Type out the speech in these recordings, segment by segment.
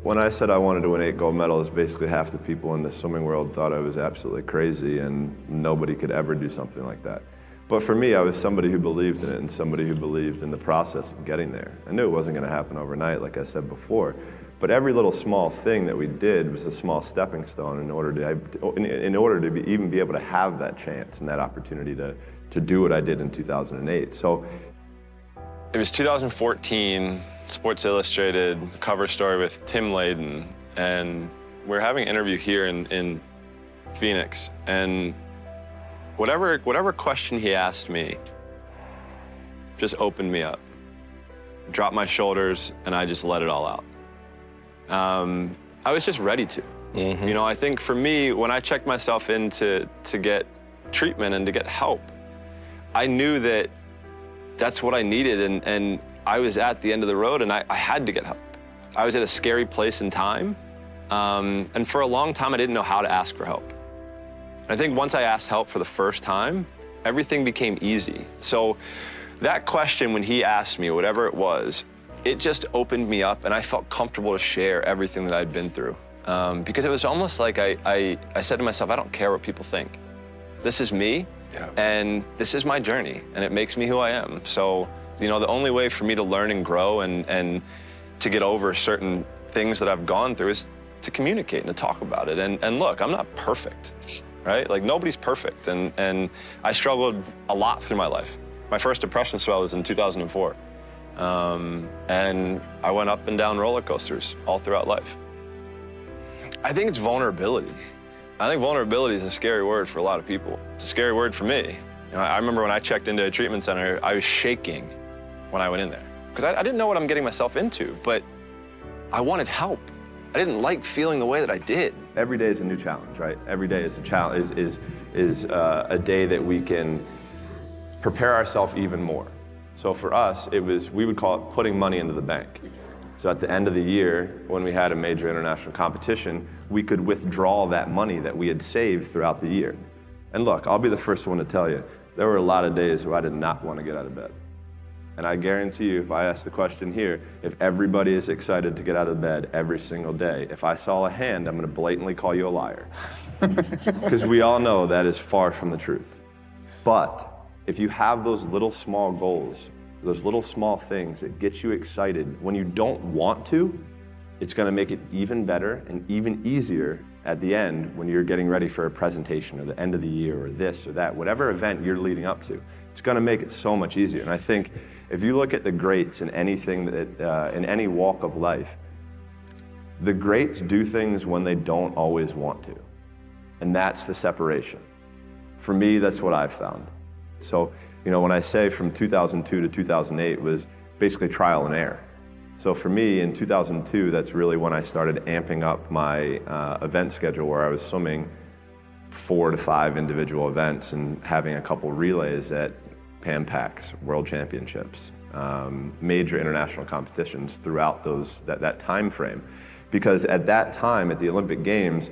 When I said I wanted to win 8 gold medals, basically half the people in the swimming world thought I was absolutely crazy and nobody could ever do something like that. But for me, I was somebody who believed in it and somebody who believed in the process of getting there. I knew it wasn't going to happen overnight, like I said before, but every little small thing that we did was a small stepping stone in order to even be able to have that chance and that opportunity to do what I did in 2008. So it was 2014, Sports Illustrated cover story with Tim Layden, and we're having an interview here in Phoenix, and whatever question he asked me just opened me up, dropped my shoulders, and I just let it all out. I was just ready to. You know, I think for me, when I checked myself in to get treatment and to get help, I knew that that's what I needed, and I was at the end of the road, and I had to get help. I was at a scary place in time, and for a long time, I didn't know how to ask for help. I think once I asked help for the first time, everything became easy. So that question, when he asked me, whatever it was, it just opened me up, and I felt comfortable to share everything that I'd been through. Because it was almost like I said to myself, I don't care what people think. This is me, and this is my journey, and it makes me who I am. So, you know, the only way for me to learn and grow and to get over certain things that I've gone through is to communicate and to talk about it. And look, I'm not perfect, right? Like, nobody's perfect, and I struggled a lot through my life. My first depression spell was in 2004. And I went up and down roller coasters all throughout life. I think it's vulnerability. I think vulnerability is a scary word for a lot of people. It's a scary word for me. You know, I remember when I checked into a treatment center, I was shaking when I went in there. Because I didn't know what I'm getting myself into, but I wanted help. I didn't like feeling the way that I did. Every day is a new challenge, right? Every day is a challenge, is a day that we can prepare ourselves even more. So for us, we would call it putting money into the bank. So at the end of the year, when we had a major international competition, we could withdraw that money that we had saved throughout the year. And look, I'll be the first one to tell you, there were a lot of days where I did not want to get out of bed. And I guarantee you, if I ask the question here, if everybody is excited to get out of bed every single day, if I saw a hand, I'm going to blatantly call you a liar. Because we all know that is far from the truth. But if you have those little small goals, those little small things that get you excited when you don't want to, it's going to make it even better and even easier at the end when you're getting ready for a presentation or the end of the year or this or that, whatever event you're leading up to. It's going to make it so much easier. And I think if you look at the greats in anything that, in any walk of life, the greats do things when they don't always want to. And that's the separation. For me, that's what I've found. So, you know, when I say from 2002 to 2008 was basically trial and error. So for me, in 2002, that's really when I started amping up my event schedule, where I was swimming 4 to 5 individual events and having a couple relays at Pan Pacs, World Championships, major international competitions throughout that time frame. Because at that time, at the Olympic Games,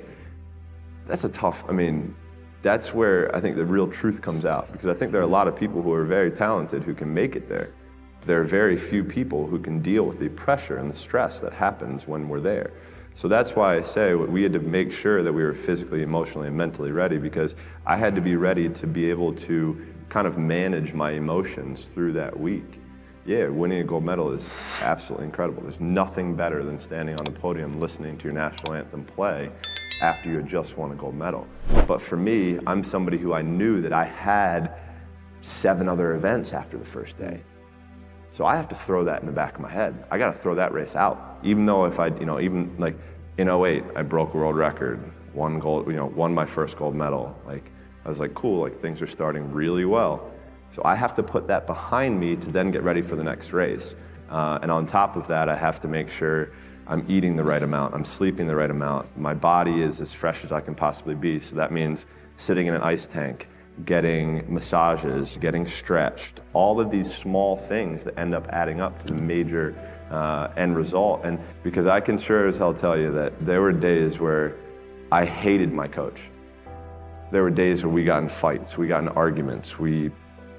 that's where I think the real truth comes out, because I think there are a lot of people who are very talented who can make it there. There are very few people who can deal with the pressure and the stress that happens when we're there. So that's why I say we had to make sure that we were physically, emotionally, and mentally ready, because I had to be ready to be able to kind of manage my emotions through that week. Yeah, winning a gold medal is absolutely incredible. There's nothing better than standing on the podium listening to your national anthem play after you had just won a gold medal. But for me, I'm somebody who I knew that I had 7 other events after the first day. So I have to throw that in the back of my head. I got to throw that race out. Even though if even like in 08, I broke a world record, won my first gold medal. Like, I was like, cool, like things are starting really well. So I have to put that behind me to then get ready for the next race. And on top of that, I have to make sure I'm eating the right amount, I'm sleeping the right amount, my body is as fresh as I can possibly be. So that means sitting in an ice tank, getting massages, getting stretched, all of these small things that end up adding up to the major end result. And because I can sure as hell tell you that there were days where I hated my coach. There were days where we got in fights, we got in arguments, we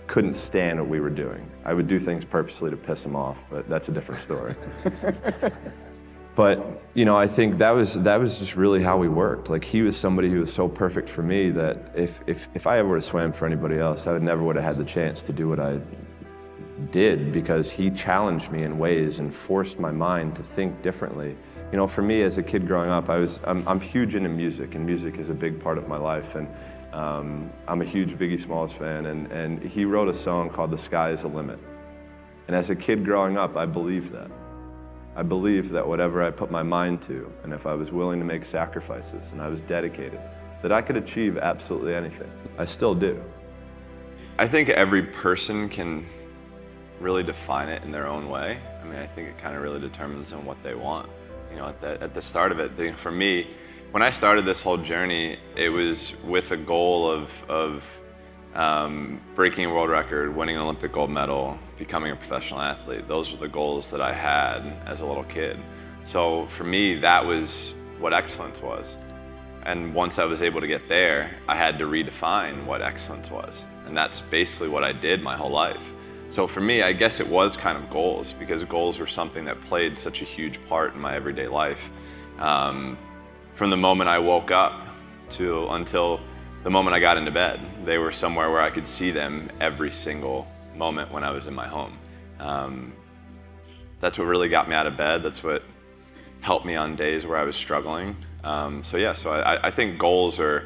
couldn't stand what we were doing. I would do things purposely to piss him off, but that's a different story. But, I think that was just really how we worked. Like, he was somebody who was so perfect for me that if I ever would have swam for anybody else, I never would have had the chance to do what I did, because he challenged me in ways and forced my mind to think differently. For me as a kid growing up, I'm huge into music, and music is a big part of my life. And I'm a huge Biggie Smalls fan, and he wrote a song called "The Sky Is the Limit." And as a kid growing up, I believed that. I believed that whatever I put my mind to, and if I was willing to make sacrifices and I was dedicated, that I could achieve absolutely anything. I still do. I think every person can really define it in their own way. I mean, I think it kind of really determines on what they want. At the start of it, for me, when I started this whole journey, it was with a goal of breaking a world record, winning an Olympic gold medal, becoming a professional athlete. Those were the goals that I had as a little kid. So for me, that was what excellence was. And once I was able to get there, I had to redefine what excellence was. And that's basically what I did my whole life. So for me, I guess it was kind of goals, because goals were something that played such a huge part in my everyday life. From the moment I woke up until the moment I got into bed, they were somewhere where I could see them every single moment when I was in my home. That's what really got me out of bed. That's what helped me on days where I was struggling. So I think goals are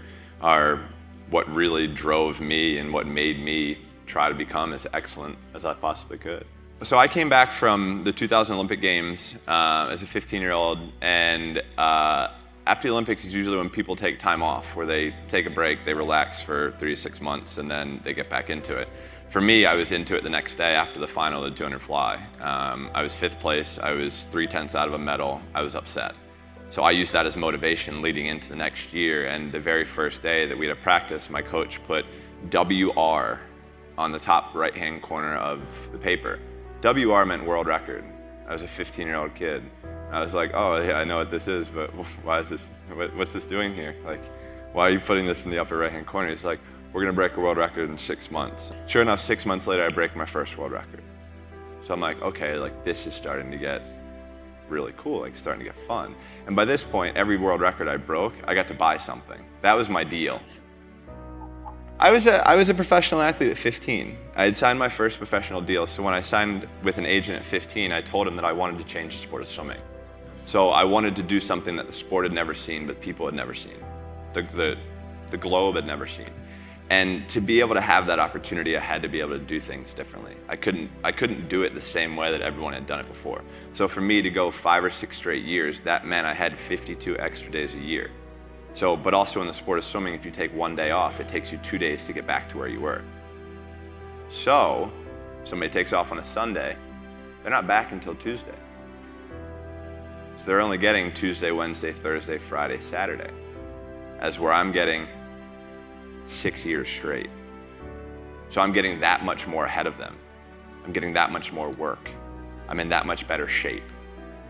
what really drove me and what made me try to become as excellent as I possibly could. So I came back from the 2000 Olympic Games as a 15-year-old, and after the Olympics is usually when people take time off, where they take a break, they relax for 3 to 6 months, and then they get back into it. For me, I was into it the next day after the final of the 200 fly. I was 5th place, I was 3/10 out of a medal, I was upset. So I used that as motivation leading into the next year, and the very first day that we had a practice, my coach put WR on the top right-hand corner of the paper. WR meant world record. I was a 15-year-old kid. I was like, oh yeah, I know what this is, but why is this, what's this doing here? Like, why are you putting this in the upper right-hand corner? He's like, we're gonna break a world record in 6 months. Sure enough, 6 months later, I break my first world record. So I'm like, okay, like this is starting to get really cool, like starting to get fun. And by this point, every world record I broke, I got to buy something. That was my deal. I was a professional athlete at 15. I had signed my first professional deal, so when I signed with an agent at 15, I told him that I wanted to change the sport of swimming. So I wanted to do something that the sport had never seen, but people had never seen. The globe had never seen. And to be able to have that opportunity, I had to be able to do things differently. I couldn't do it the same way that everyone had done it before. So for me to go 5 or 6 straight years, that meant I had 52 extra days a year. So, but also in the sport of swimming, if you take 1 day off, it takes you 2 days to get back to where you were. So, somebody takes off on a Sunday, they're not back until Tuesday. So they're only getting Tuesday, Wednesday, Thursday, Friday, Saturday, as where I'm getting 6 years straight. So I'm getting that much more ahead of them. I'm getting that much more work. I'm in that much better shape.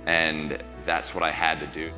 And that's what I had to do.